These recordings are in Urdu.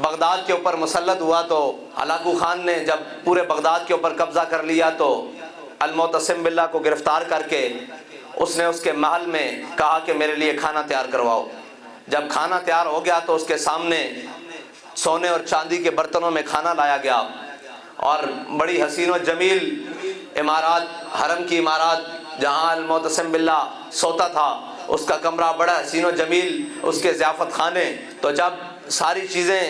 بغداد کے اوپر مسلط ہوا تو ہلاکو خان نے جب پورے بغداد کے اوپر قبضہ کر لیا تو المعتصم باللہ کو گرفتار کر کے اس نے اس کے محل میں کہا کہ میرے لیے کھانا تیار کرواؤ۔ جب کھانا تیار ہو گیا تو اس کے سامنے سونے اور چاندی کے برتنوں میں کھانا لایا گیا، اور بڑی حسین و جمیل عمارات، حرم کی عمارات جہاں المعتصم باللہ سوتا تھا، اس کا کمرہ بڑا حسین و جمیل، اس کے ضیافت خانے۔ تو جب ساری چیزیں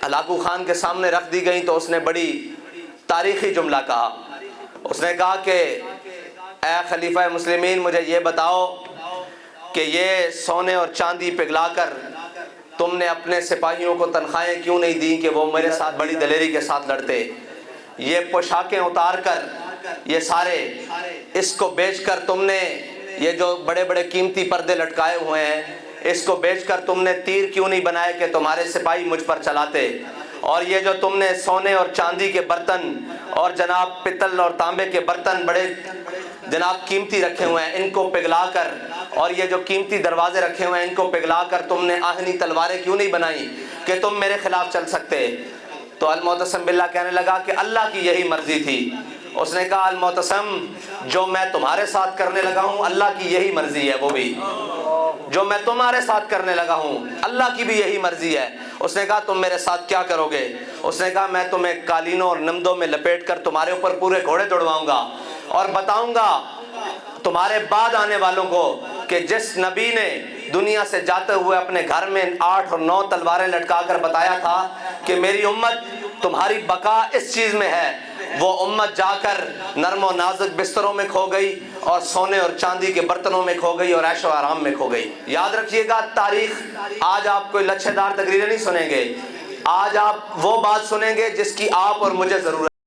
ہلاکو خان کے سامنے رکھ دی گئیں تو اس نے بڑی تاریخی جملہ کہا۔ اس نے کہا کہ اے خلیفہ مسلمین، مجھے یہ بتاؤ کہ یہ سونے اور چاندی پگھلا کر تم نے اپنے سپاہیوں کو تنخواہیں کیوں نہیں دیں کہ وہ میرے ساتھ بڑی دلیری کے ساتھ لڑتے؟ یہ پوشاکیں اتار کر، یہ سارے اس کو بیچ کر تم نے یہ جو بڑے بڑے قیمتی پردے لٹکائے ہوئے ہیں، اس کو بیچ کر تم نے تیر کیوں نہیں بنائے کہ تمہارے سپاہی مجھ پر چلاتے؟ اور یہ جو تم نے سونے اور چاندی کے برتن اور جناب پتل اور تانبے کے برتن بڑے جناب قیمتی رکھے ہوئے ہیں، ان کو پگھلا کر، اور یہ جو قیمتی دروازے رکھے ہوئے ہیں ان کو پگھلا کر تم نے آہنی تلواریں کیوں نہیں بنائیں کہ تم میرے خلاف چل سکتے؟ تو المعتصم باللہ کہنے لگا کہ اللہ کی یہی مرضی تھی۔ اس نے کہا المعتصم، جو میں تمہارے ساتھ کرنے لگا ہوں اللہ کی یہی مرضی ہے، وہ بھی جو میں تمہارے ساتھ کرنے لگا ہوں اللہ کی بھی یہی مرضی ہے۔ اس نے کہا تم میرے ساتھ کیا کرو گے؟ اس نے کہا میں تمہیں قالینوں اور نمدوں میں لپیٹ کر تمہارے اوپر پورے گھوڑے دوڑواؤں گا اور بتاؤں گا تمہارے بعد آنے والوں کو کہ جس نبی نے دنیا سے جاتے ہوئے اپنے گھر میں 8 اور 9 تلواریں لٹکا کر بتایا تھا کہ میری امت تمہاری بقا اس چیز میں ہے، وہ امت جا کر نرم و نازک بستروں میں کھو گئی اور سونے اور چاندی کے برتنوں میں کھو گئی اور عیش و آرام میں کھو گئی۔ یاد رکھیے گا تاریخ، آج آپ کوئی لچھے دار تقریریں نہیں سنیں گے، آج آپ وہ بات سنیں گے جس کی آپ اور مجھے ضرورت